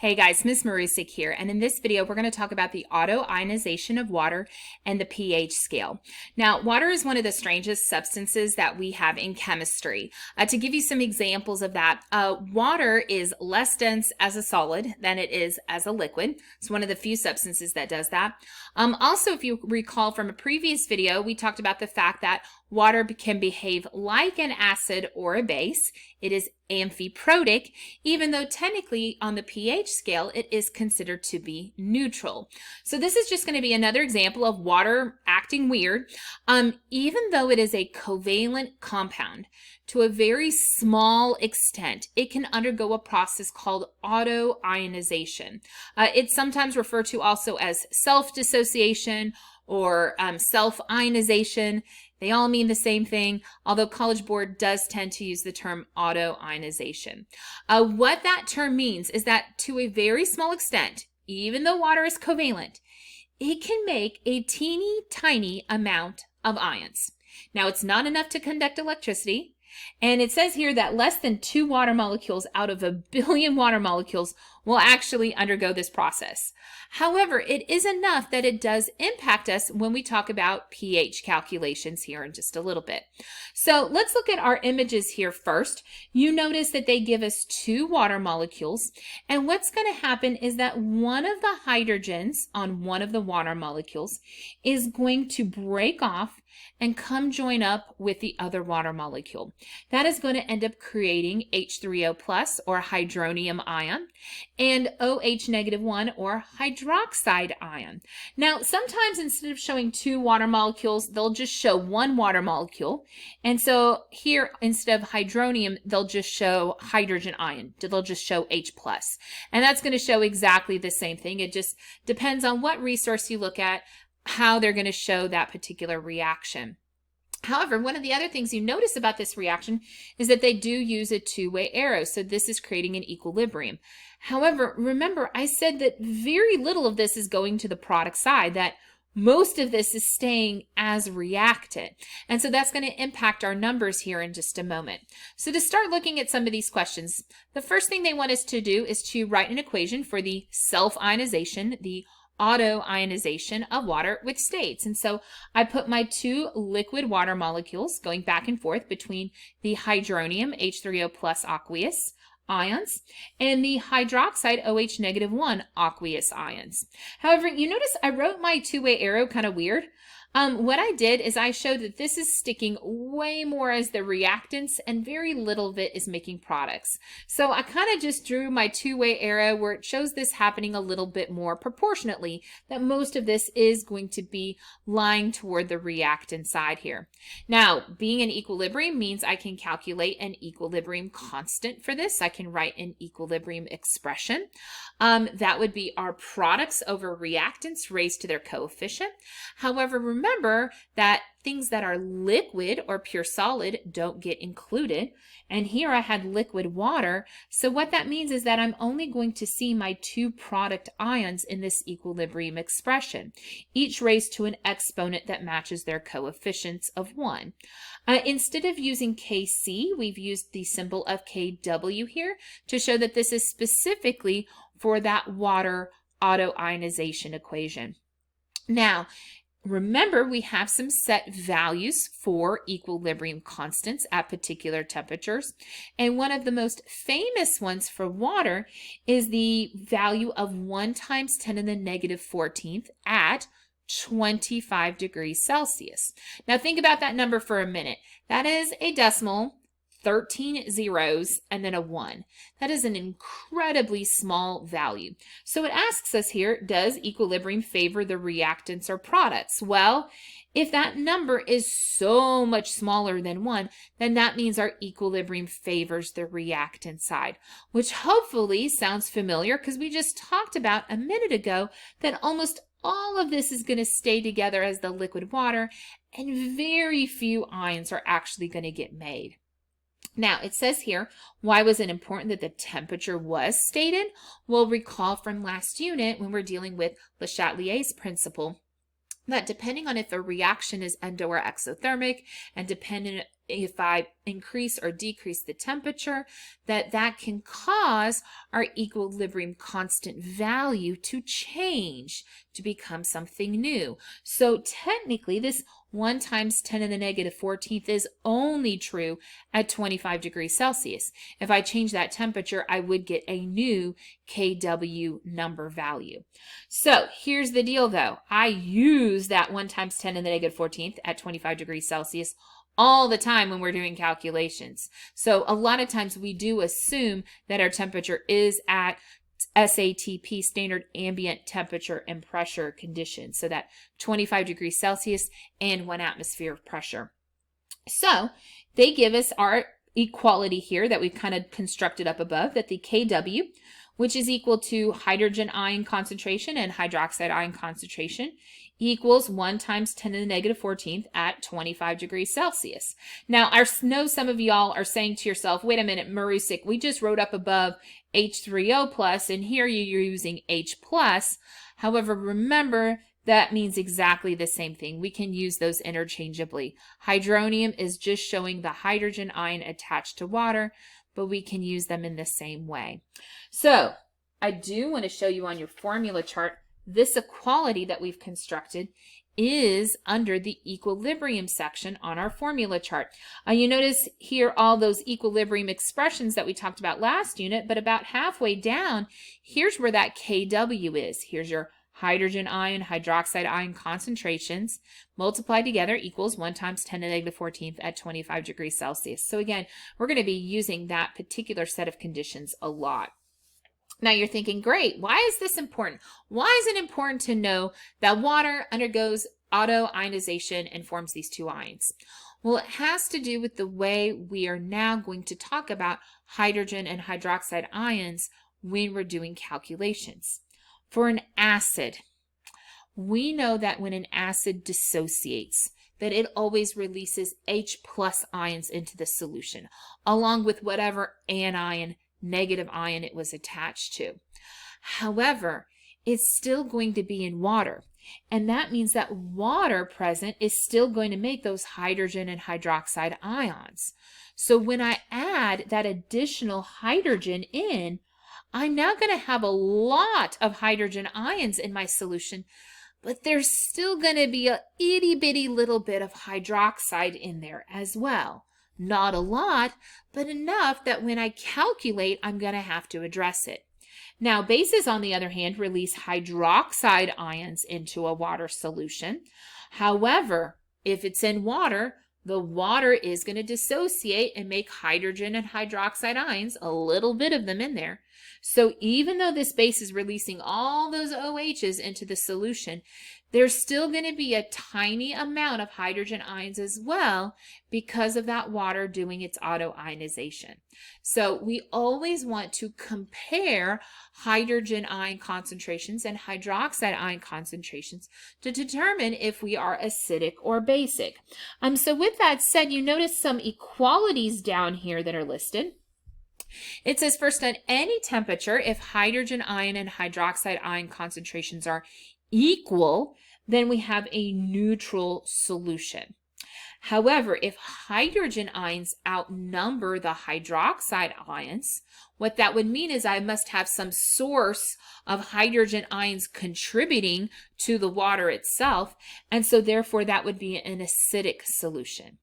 Hey guys, Miss Marusik here, and in this video we're going to talk about the autoionization of water and the pH scale. Now, water is one of the strangest substances that we have in chemistry. To give you some examples of that, water is less dense as a solid than it is as a liquid. It's one of the few substances that does that. Also, if you recall from a previous video, we talked about the fact that water can behave like an acid or a base. It is amphiprotic, even though technically on the pH scale, it is considered to be neutral. So this is just going to be another example of water acting weird. Even though it is a covalent compound, to a very small extent, it can undergo a process called autoionization. It's sometimes referred to also as self-dissociation or self-ionization. They all mean the same thing, although College Board does tend to use the term autoionization. What that term means is that to a very small extent, even though water is covalent, it can make a teeny tiny amount of ions. Now, it's not enough to conduct electricity, and it says here that less than 2 water molecules out of 1 billion water molecules will actually undergo this process. However, it is enough that it does impact us when we talk about pH calculations here in just a little bit. So let's look at our images here first. You notice that they give us 2 water molecules, and what's going to happen is that one of the hydrogens on one of the water molecules is going to break off and come join up with the other water molecule. That is going to end up creating H3O plus or hydronium ion and OH negative 1 or hydroxide ion. Now, sometimes instead of showing 2 water molecules, they'll just show 1 water molecule. And so here, instead of hydronium, they'll just show hydrogen ion. They'll just show H plus. And that's going to show exactly the same thing. It just depends on what resource you look at, how they're going to show that particular reaction. However, one of the other things you notice about this reaction is that they do use a two-way arrow, so this is creating an equilibrium. However, remember I said that very little of this is going to the product side, that most of this is staying as reactant. And so that's going to impact our numbers here in just a moment. So to start looking at some of these questions, the first thing they want us to do is to write an equation for the self-ionization, the autoionization of water with states. And so I put my 2 liquid water molecules going back and forth between the hydronium H3O plus aqueous ions and the hydroxide OH negative 1 aqueous ions. However, you notice I wrote my two-way arrow kind of weird. What I did is I showed that this is sticking way more as the reactants and very little of it is making products. So I kind of just drew my two-way arrow where it shows this happening a little bit more proportionately, that most of this is going to be lying toward the reactant side here. Now, being in equilibrium means I can calculate an equilibrium constant for this. I can write an equilibrium expression. That would be our products over reactants raised to their coefficient. However, remember that things that are liquid or pure solid don't get included. And here I had liquid water. So what that means is that I'm only going to see my 2 product ions in this equilibrium expression, each raised to an exponent that matches their coefficients of 1. Instead of using Kc, we've used the symbol of Kw here to show that this is specifically for that water autoionization equation. Now, remember, we have some set values for equilibrium constants at particular temperatures. And one of the most famous ones for water is the value of 1 times 10 to the negative 14th at 25 degrees Celsius. Now think about that number for a minute. That is a decimal, 13 zeros, and then a 1. That is an incredibly small value. So it asks us here, does equilibrium favor the reactants or products? Well, if that number is so much smaller than 1, then that means our equilibrium favors the reactant side, which hopefully sounds familiar because we just talked about a minute ago that almost all of this is going to stay together as the liquid water, and very few ions are actually going to get made. Now, it says here, why was it important that the temperature was stated? Well, recall from last unit when we're dealing with Le Chatelier's principle, that depending on if a reaction is endo or exothermic and dependent if I increase or decrease the temperature, that can cause our equilibrium constant value to change, to become something new. So technically, this 1 times 10 to the negative 14th is only true at 25 degrees Celsius. If I change that temperature, I would get a new kW number value. So here's the deal though. I use that 1 times 10 to the negative 14th at 25 degrees Celsius all the time when we're doing calculations. So a lot of times we do assume that our temperature is at SATP, standard ambient temperature and pressure conditions, so that 25 degrees Celsius and 1 atmosphere of pressure. So they give us our equality here that we've kind of constructed up above, that the kW, which is equal to hydrogen ion concentration and hydroxide ion concentration, equals 1 times 10 to the negative 14th at 25 degrees Celsius. Now, I know some of y'all are saying to yourself, wait a minute, Marusik, we just wrote up above H3O plus, and here you're using H plus. However, remember, that means exactly the same thing. We can use those interchangeably. Hydronium is just showing the hydrogen ion attached to water, but we can use them in the same way. So I do want to show you on your formula chart, this equality that we've constructed is under the equilibrium section on our formula chart. You notice here all those equilibrium expressions that we talked about last unit, but about halfway down, here's where that kW is. Here's your hydrogen ion, hydroxide ion concentrations multiplied together equals 1 times 10 to the negative 14th at 25 degrees Celsius. So again, we're going to be using that particular set of conditions a lot. Now you're thinking, great, why is this important? Why is it important to know that water undergoes autoionization and forms these two ions? Well, it has to do with the way we are now going to talk about hydrogen and hydroxide ions when we're doing calculations. For an acid, we know that when an acid dissociates, that it always releases H plus ions into the solution, along with whatever anion, negative ion it was attached to. However, it's still going to be in water, and that means that water present is still going to make those hydrogen and hydroxide ions. So when I add that additional hydrogen in, I'm now going to have a lot of hydrogen ions in my solution, but there's still going to be a itty bitty little bit of hydroxide in there as well. Not a lot, but enough that when I calculate, I'm going to have to address it. Now, bases, on the other hand, release hydroxide ions into a water solution. However, if it's in water, the water is going to dissociate and make hydrogen and hydroxide ions, a little bit of them in there. So even though this base is releasing all those OHs into the solution, there's still going to be a tiny amount of hydrogen ions as well because of that water doing its autoionization. So we always want to compare hydrogen ion concentrations and hydroxide ion concentrations to determine if we are acidic or basic. So with that said, you notice some equalities down here that are listed. It says first, at any temperature, if hydrogen ion and hydroxide ion concentrations are equal, then we have a neutral solution. However, if hydrogen ions outnumber the hydroxide ions, what that would mean is I must have some source of hydrogen ions contributing to the water itself, and so therefore that would be an acidic solution.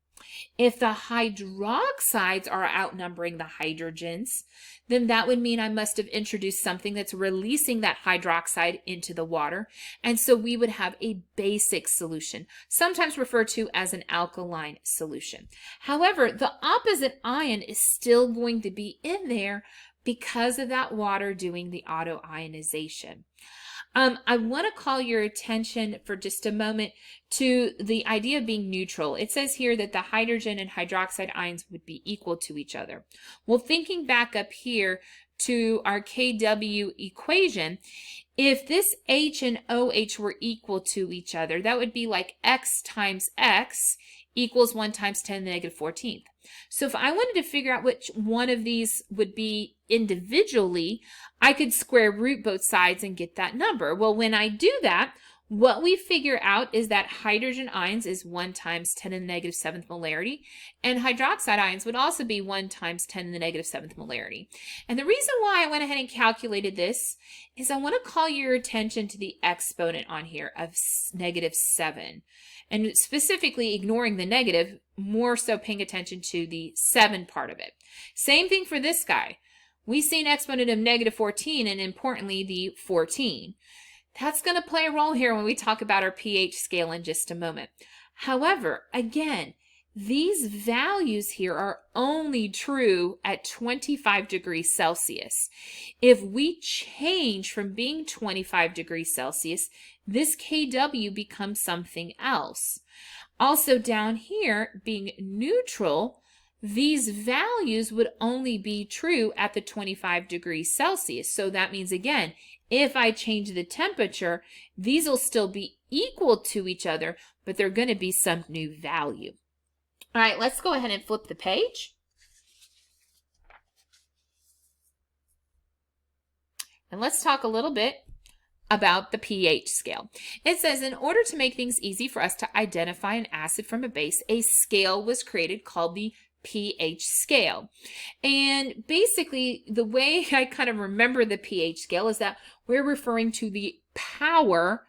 If the hydroxides are outnumbering the hydrogens, then that would mean I must have introduced something that's releasing that hydroxide into the water, and so we would have a basic solution, sometimes referred to as an alkaline solution. However, the opposite ion is still going to be in there because of that water doing the autoionization. I want to call your attention for just a moment to the idea of being neutral. It says here that the hydrogen and hydroxide ions would be equal to each other. Well, thinking back up here to our kW equation, if this H and OH were equal to each other, that would be like X times X equals 1 times 10 to the negative 14th. So if I wanted to figure out which one of these would be individually, I could square root both sides and get that number. Well, when I do that, What we figure out is that hydrogen ions is 1 times 10 to the negative 7th molarity, and hydroxide ions would also be 1 times 10 to the negative 7th molarity. And the reason why I went ahead and calculated this is I want to call your attention to the exponent on here of negative 7. And specifically ignoring the negative, more so paying attention to the 7 part of it. Same thing for this guy. We see an exponent of negative 14 and importantly the 14. That's going to play a role here when we talk about our pH scale in just a moment. However, again, these values here are only true at 25 degrees Celsius. If we change from being 25 degrees Celsius, this kW becomes something else. Also down here, being neutral, these values would only be true at the 25 degrees Celsius. So that means, again, if I change the temperature, these will still be equal to each other, but they're going to be some new value. All right, let's go ahead and flip the page. And let's talk a little bit about the pH scale. It says, in order to make things easy for us to identify an acid from a base, a scale was created called the pH scale. And basically, the way I kind of remember the pH scale is that we're referring to the power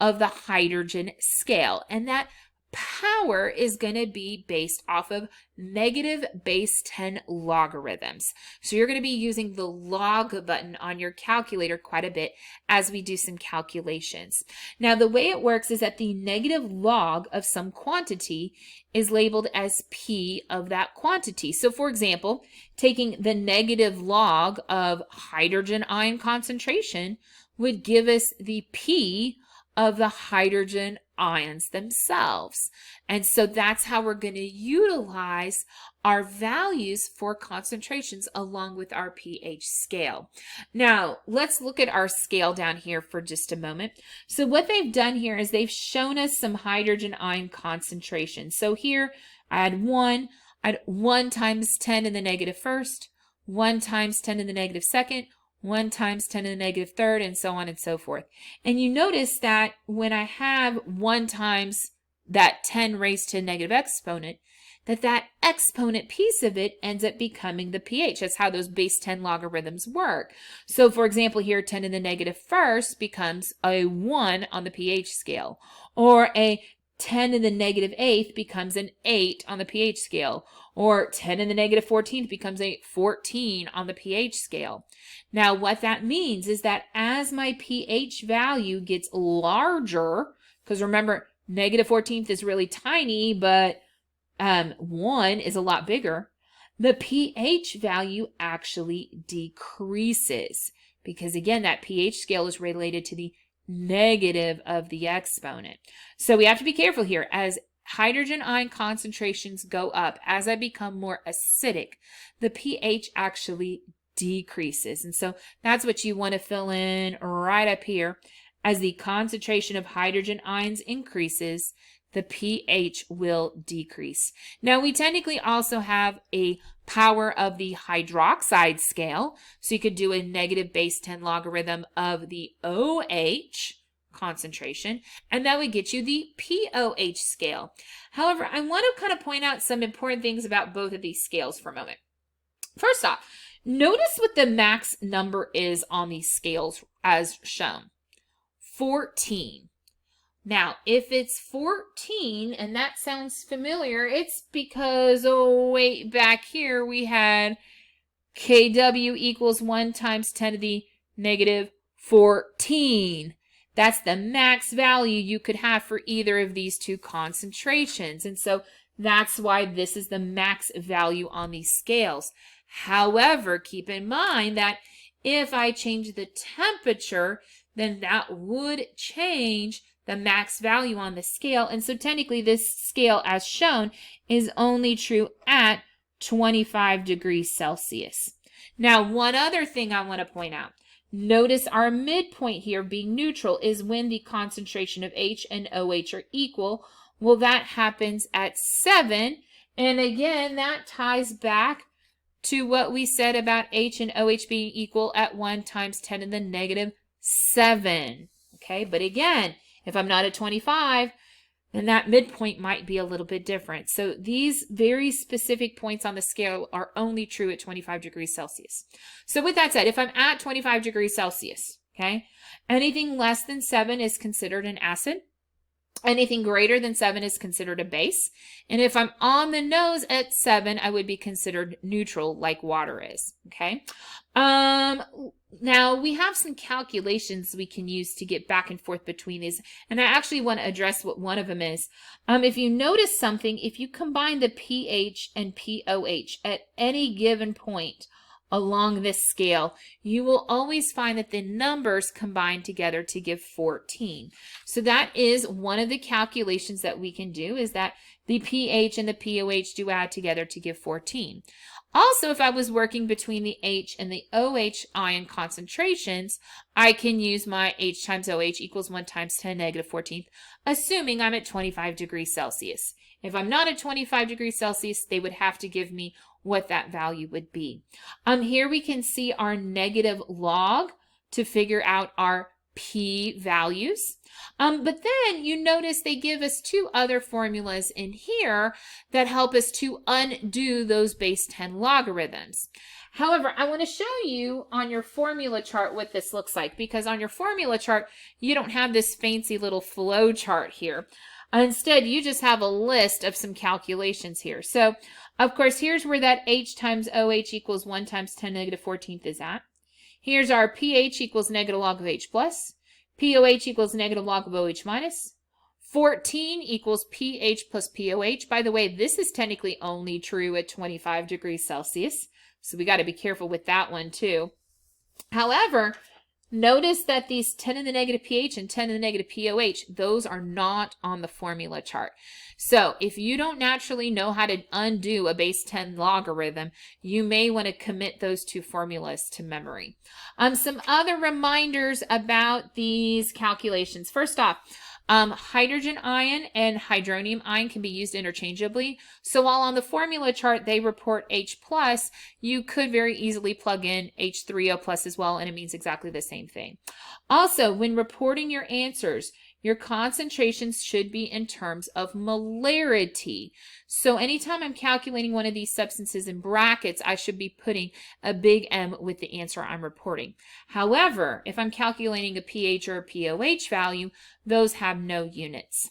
of the hydrogen scale. And that power is going to be based off of negative base 10 logarithms. So you're going to be using the log button on your calculator quite a bit as we do some calculations. Now, the way it works is that the negative log of some quantity is labeled as P of that quantity. So for example, taking the negative log of hydrogen ion concentration would give us the P of the hydrogen ions themselves. And so that's how we're going to utilize our values for concentrations along with our pH scale. Now, let's look at our scale down here for just a moment. So what they've done here is they've shown us some hydrogen ion concentration. So here I had 1 times 10 to the negative first, 1 times 10 to the negative second, 1 times 10 to the negative third, and so on and so forth. And you notice that when I have 1 times that 10 raised to a negative exponent, that exponent piece of it ends up becoming the pH. That's how those base 10 logarithms work. So for example, here 10 to the negative first becomes a 1 on the pH scale, or a 10 to the negative 8th becomes an 8 on the pH scale, or 10 to the negative 14th becomes a 14 on the pH scale. Now, what that means is that as my pH value gets larger, because remember, negative 14th is really tiny, but 1 is a lot bigger, the pH value actually decreases. Because again, that pH scale is related to the negative of the exponent. So we have to be careful here. As hydrogen ion concentrations go up, as I become more acidic, the pH actually decreases. And so that's what you want to fill in right up here. As the concentration of hydrogen ions increases, the pH will decrease. Now, we technically also have a power of the hydroxide scale. So you could do a negative base 10 logarithm of the OH concentration, and that would get you the POH scale. However, I want to kind of point out some important things about both of these scales for a moment. First off, notice what the max number is on these scales as shown. 14. Now, if it's 14, and that sounds familiar, it's because, oh, wait, back here we had kW equals 1 times 10 to the negative 14. That's the max value you could have for either of these two concentrations. And so that's why this is the max value on these scales. However, keep in mind that if I change the temperature, then that would change the max value on the scale. And so technically this scale as shown is only true at 25 degrees Celsius. Now, one other thing I want to point out. Notice our midpoint here being neutral is when the concentration of H and OH are equal. Well, that happens at 7. And again, that ties back to what we said about H and OH being equal at 1 times 10 to the negative 7. Okay, but again, If I'm not at 25, then that midpoint might be a little bit different. So these very specific points on the scale are only true at 25 degrees Celsius. So with that said, if I'm at 25 degrees Celsius, okay, anything less than 7 is considered an acid. Anything greater than 7 is considered a base. And if I'm on the nose at 7, I would be considered neutral like water is, okay? Now, we have some calculations we can use to get back and forth between these, and I actually want to address what one of them is. If you notice something, if you combine the pH and pOH at any given point along this scale, you will always find that the numbers combine together to give 14. So that is one of the calculations that we can do, is that the pH and the pOH do add together to give 14. Also, if I was working between the H and the OH ion concentrations, I can use my H times OH equals 1 times 10 negative 14th, assuming I'm at 25 degrees Celsius. If I'm not at 25 degrees Celsius, they would have to give me what that value would be. Here we can see our negative log to figure out our P values. But then you notice they give us two other formulas in here that help us to undo those base 10 logarithms. However, I want to show you on your formula chart what this looks like, because on your formula chart, you don't have this fancy little flow chart here. Instead, you just have a list of some calculations here. So, of course, here's where that H times OH equals 1 times 10 negative 14th is at. Here's our pH equals negative log of H plus. pOH equals negative log of OH minus. 14 equals pH plus pOH. By the way, this is technically only true at 25 degrees Celsius. So we got to be careful with that one too. However, notice that these 10 in the negative pH and 10 in the negative pOH, those are not on the formula chart. So if you don't naturally know how to undo a base 10 logarithm, you may want to commit those two formulas to memory. Some other reminders about these calculations. First off, hydrogen ion and hydronium ion can be used interchangeably. So while on the formula chart they report H+, you could very easily plug in H3O+ as well, and it means exactly the same thing. Also, when reporting your answers, your concentrations should be in terms of molarity. So anytime I'm calculating one of these substances in brackets, I should be putting a big M with the answer I'm reporting. However, if I'm calculating a pH or a pOH value, those have no units.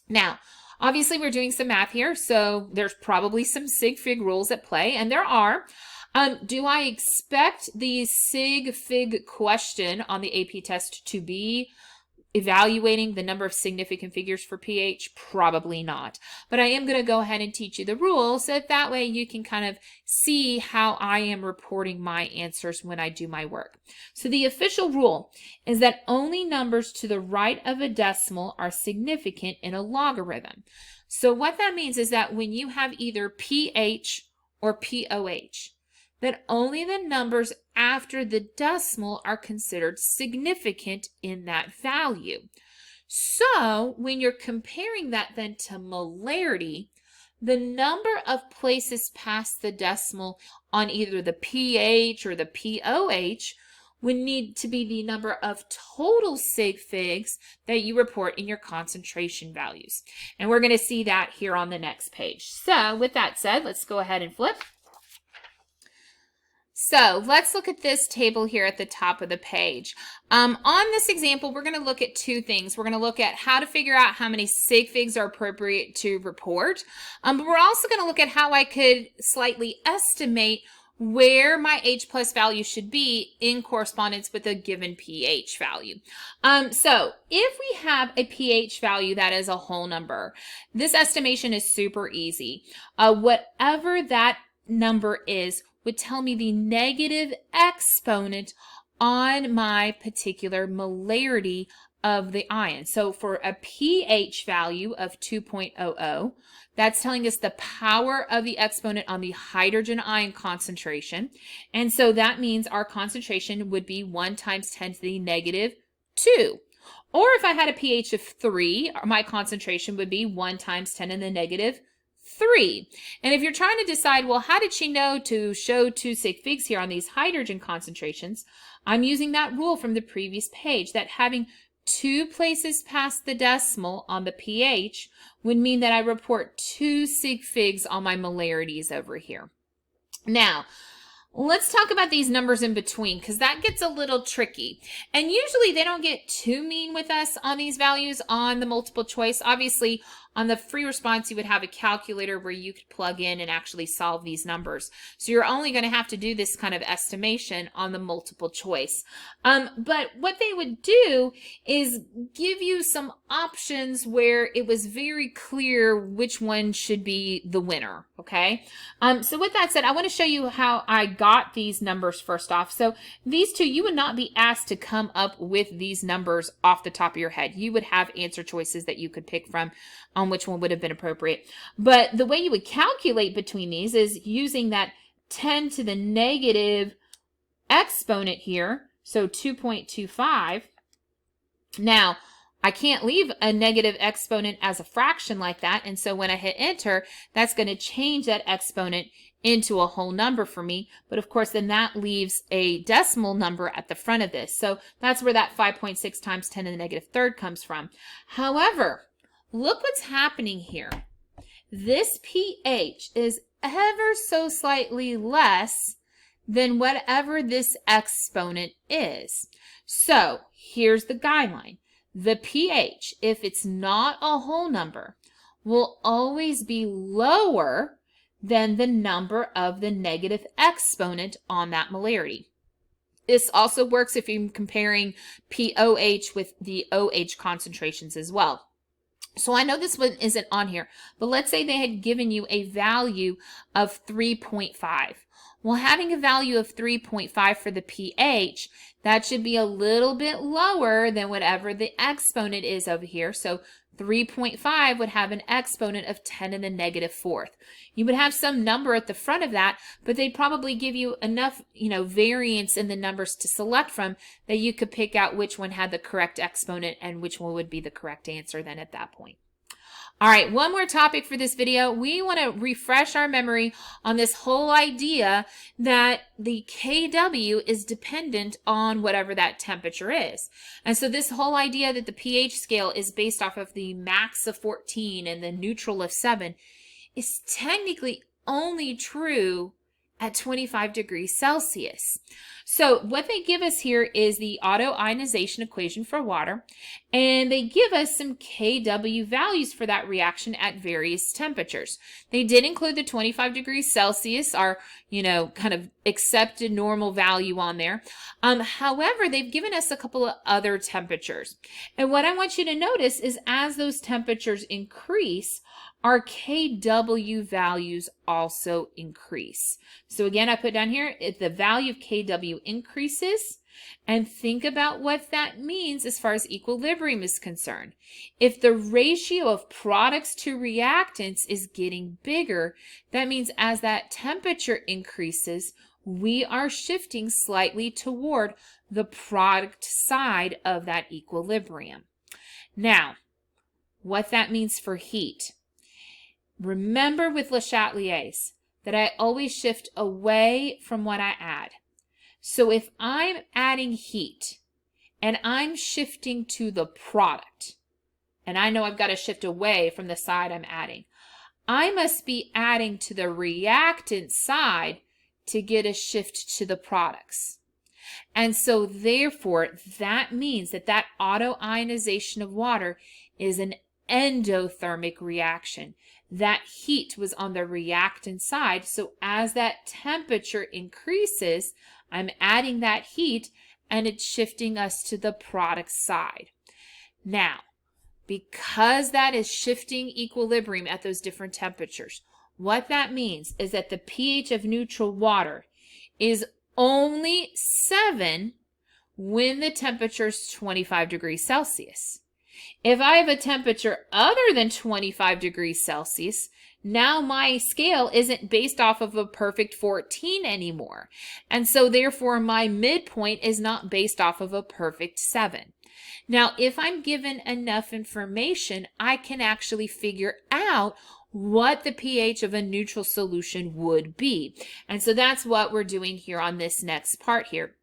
Now, obviously we're doing some math here, so there's probably some sig fig rules at play, and there are. Do I expect the sig fig question on the AP test to be evaluating the number of significant figures for pH? Probably not. But I am going to go ahead and teach you the rules, so that way you can kind of see how I am reporting my answers when I do my work. So the official rule is that only numbers to the right of a decimal are significant in a logarithm. So what that means is that when you have either pH or pOH, that only the numbers after the decimal are considered significant in that value. So when you're comparing that then to molarity, the number of places past the decimal on either the pH or the pOH would need to be the number of total sig figs that you report in your concentration values. And we're going to see that here on the next page. So with that said, let's go ahead and flip. So let's look at this table here at the top of the page. On this example, we're going to look at two things. We're going to look at how to figure out how many sig figs are appropriate to report. But we're also going to look at how I could slightly estimate where my H+ value should be in correspondence with a given pH value. So if we have a pH value that is a whole number, this estimation is super easy. Whatever that number is would tell me the negative exponent on my particular molarity of the ion. So for a pH value of 2.00, that's telling us the power of the exponent on the hydrogen ion concentration. And so that means our concentration would be 1 times 10 to the negative 2. Or if I had a pH of 3, my concentration would be 1 times 10 to the negative 3. And if you're trying to decide, well, how did she know to show 2 sig figs here on these hydrogen concentrations? I'm using that rule from the previous page, that having 2 places past the decimal on the pH would mean that I report 2 sig figs on my molarities over here. Now, let's talk about these numbers in between, because that gets a little tricky. And usually they don't get too mean with us on these values on the multiple choice. Obviously, on the free response, you would have a calculator where you could plug in and actually solve these numbers. So you're only going to have to do this kind of estimation on the multiple choice. But what they would do is give you some options where it was very clear which one should be the winner, okay? So with that said, I want to show you how I got these numbers first off. So these two, you would not be asked to come up with these numbers off the top of your head. You would have answer choices that you could pick from on which one would have been appropriate. But the way you would calculate between these is using that 10 to the negative exponent here, so 2.25. Now, I can't leave a negative exponent as a fraction like that, and so when I hit enter, that's going to change that exponent into a whole number for me. But of course, then that leaves a decimal number at the front of this. So that's where that 5.6 times 10 to the negative third comes from. However, look what's happening here. This pH is ever so slightly less than whatever this exponent is. So here's the guideline. The pH, if it's not a whole number, will always be lower than the number of the negative exponent on that molarity. This also works if you're comparing POH with the OH concentrations as well. So I know this one isn't on here, but let's say they had given you a value of 3.5. Well, having a value of 3.5 for the pH, that should be a little bit lower than whatever the exponent is over here. So 3.5 would have an exponent of 10 to the negative fourth. You would have some number at the front of that, but they'd probably give you enough, variance in the numbers to select from that you could pick out which one had the correct exponent and which one would be the correct answer then at that point. All right, one more topic for this video. We want to refresh our memory on this whole idea that the KW is dependent on whatever that temperature is. And so this whole idea that the pH scale is based off of the max of 14 and the neutral of 7 is technically only true at 25 degrees Celsius. So what they give us here is the autoionization equation for water, and they give us some KW values for that reaction at various temperatures. They did include the 25 degrees Celsius, our, kind of accepted normal value on there. However, they've given us a couple of other temperatures. And what I want you to notice is as those temperatures increase, our KW values also increase. So again, I put down here, if the value of KW increases, and think about what that means as far as equilibrium is concerned. If the ratio of products to reactants is getting bigger, that means as that temperature increases, we are shifting slightly toward the product side of that equilibrium. Now, what that means for heat. Remember with Le Chatelier's that I always shift away from what I add. So if I'm adding heat and I'm shifting to the product, and I know I've got to shift away from the side I'm adding, I must be adding to the reactant side to get a shift to the products. And so therefore, that means that that autoionization of water is an endothermic reaction. That heat was on the reactant side, so as that temperature increases, I'm adding that heat and it's shifting us to the product side. Now, because that is shifting equilibrium at those different temperatures, what that means is that the pH of neutral water is only 7 when the temperature is 25 degrees Celsius. If I have a temperature other than 25 degrees Celsius, now my scale isn't based off of a perfect 14 anymore. And so therefore my midpoint is not based off of a perfect 7. Now, if I'm given enough information, I can actually figure out what the pH of a neutral solution would be. And so that's what we're doing here on this next part here.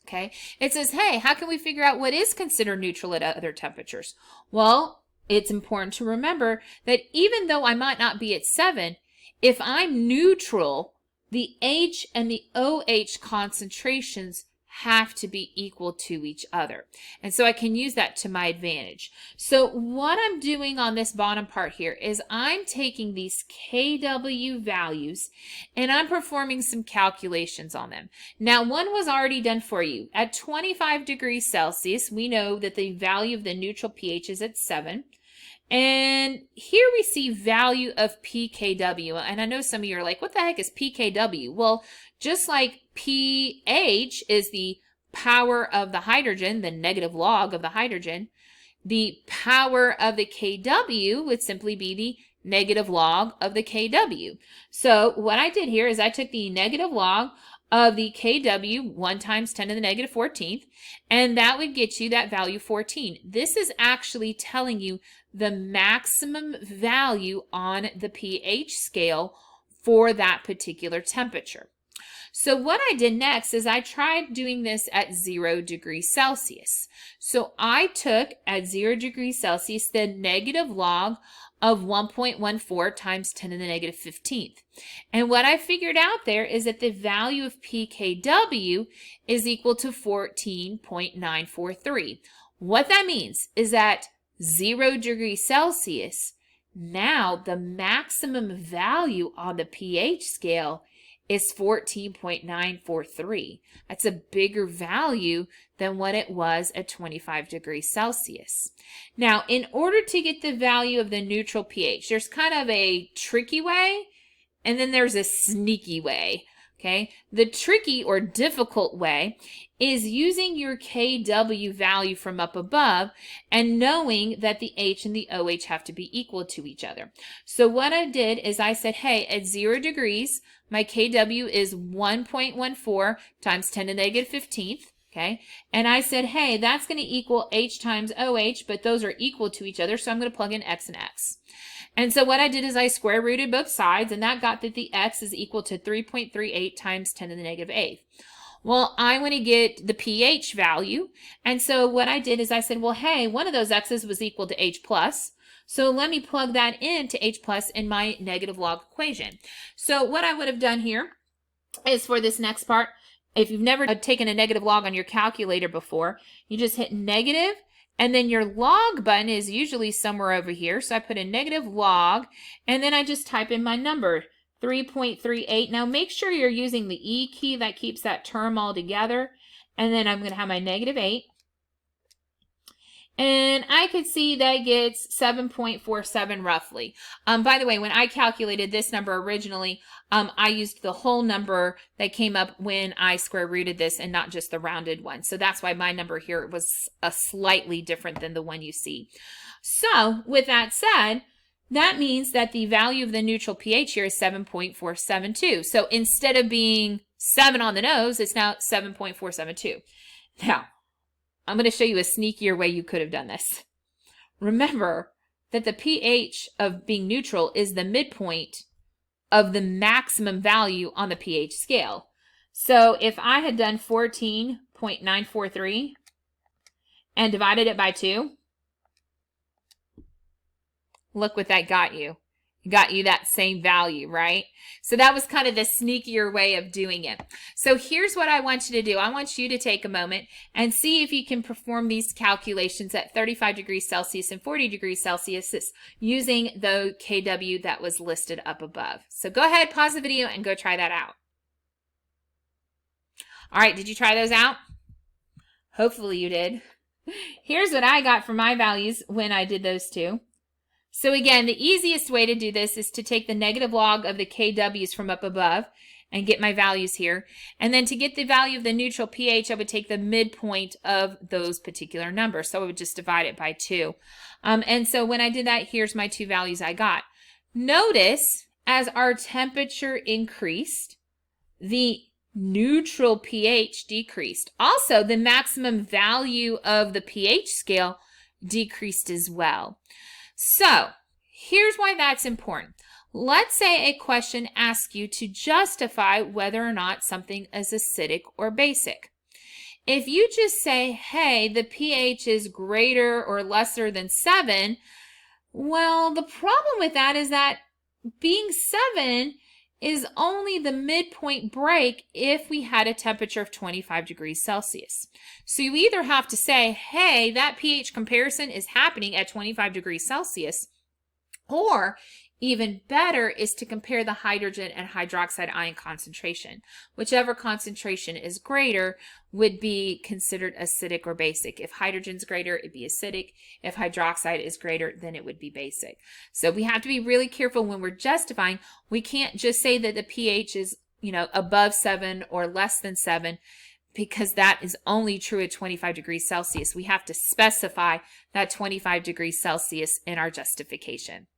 Okay, it says, hey, how can we figure out what is considered neutral at other temperatures? Well, it's important to remember that even though I might not be at 7, if I'm neutral, the H and the OH concentrations have to be equal to each other. And so I can use that to my advantage. So what I'm doing on this bottom part here is I'm taking these kW values and I'm performing some calculations on them. Now, one was already done for you. At 25 degrees Celsius, we know that the value of the neutral pH is at 7. And here we see value of pKw. And I know some of you are like, what the heck is pKw? Well, just like pH is the power of the hydrogen, the negative log of the hydrogen, the power of the Kw would simply be the negative log of the Kw. So what I did here is I took the negative log of the Kw, 1 times 10 to the negative 14th, and that would get you that value 14. This is actually telling you the maximum value on the pH scale for that particular temperature. So what I did next is I tried doing this at 0 degrees Celsius. So I took at 0 degrees Celsius the negative log of 1.14 times 10 to the negative 15th. And what I figured out there is that the value of pKw is equal to 14.943. What that means is that 0 degrees Celsius, now the maximum value on the pH scale is 14.943. That's a bigger value than what it was at 25 degrees Celsius. Now, in order to get the value of the neutral pH, there's kind of a tricky way, and then there's a sneaky way. Okay, the tricky or difficult way is using your Kw value from up above and knowing that the H and the OH have to be equal to each other. So what I did is I said, hey, at 0 degrees, my Kw is 1.14 times 10 to the negative 15th. Okay, and I said, hey, that's going to equal H times OH, but those are equal to each other, so I'm going to plug in X and X. And so what I did is I square rooted both sides, and that got that the X is equal to 3.38 times 10 to the negative 8th. Well, I want to get the pH value, and so what I did is I said, well, hey, one of those X's was equal to H plus, so let me plug that into H plus in my negative log equation. So what I would have done here is for this next part, if you've never taken a negative log on your calculator before, you just hit negative, and then your log button is usually somewhere over here. So I put a negative log, and then I just type in my number, 3.38. Now make sure you're using the E key, that keeps that term all together. And then I'm going to have my negative 8. And I could see that gets 7.47 roughly. By the way, when I calculated this number originally, I used the whole number that came up when I square rooted this and not just the rounded one. So that's why my number here was slightly different than the one you see. So with that said, that means that the value of the neutral pH here is 7.472. So instead of being 7 on the nose, it's now 7.472. Now, I'm going to show you a sneakier way you could have done this. Remember that the pH of being neutral is the midpoint of the maximum value on the pH scale. So if I had done 14.943 and divided it by 2, look what that got you. It got you that same value, right? So that was kind of the sneakier way of doing it. So here's what I want you to do. I want you to take a moment and see if you can perform these calculations at 35 degrees Celsius and 40 degrees Celsius using the Kw that was listed up above. So go ahead, pause the video and go try that out. All right, did you try those out? Hopefully you did. Here's what I got for my values when I did those two. So again, the easiest way to do this is to take the negative log of the Kws from up above and get my values here. And then to get the value of the neutral pH, I would take the midpoint of those particular numbers. So I would just divide it by 2. And so when I did that, here's my 2 values I got. Notice as our temperature increased, the neutral pH decreased. Also, the maximum value of the pH scale decreased as well. So here's why that's important. Let's say a question asks you to justify whether or not something is acidic or basic. If you just say, hey, the pH is greater or lesser than 7, well, the problem with that is that being 7 is only the midpoint break if we had a temperature of 25 degrees Celsius. So you either have to say, hey, that pH comparison is happening at 25 degrees Celsius, or even better is to compare the hydrogen and hydroxide ion concentration. Whichever concentration is greater would be considered acidic or basic. If hydrogen's greater, it'd be acidic. If hydroxide is greater, then it would be basic. So we have to be really careful when we're justifying. We can't just say that the pH is, above 7 or less than 7, because that is only true at 25 degrees Celsius. We have to specify that 25 degrees Celsius in our justification.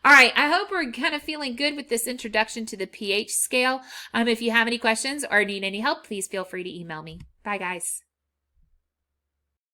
All right, I hope we're kind of feeling good with this introduction to the pH scale. If you have any questions or need any help, please feel free to email me. Bye, guys.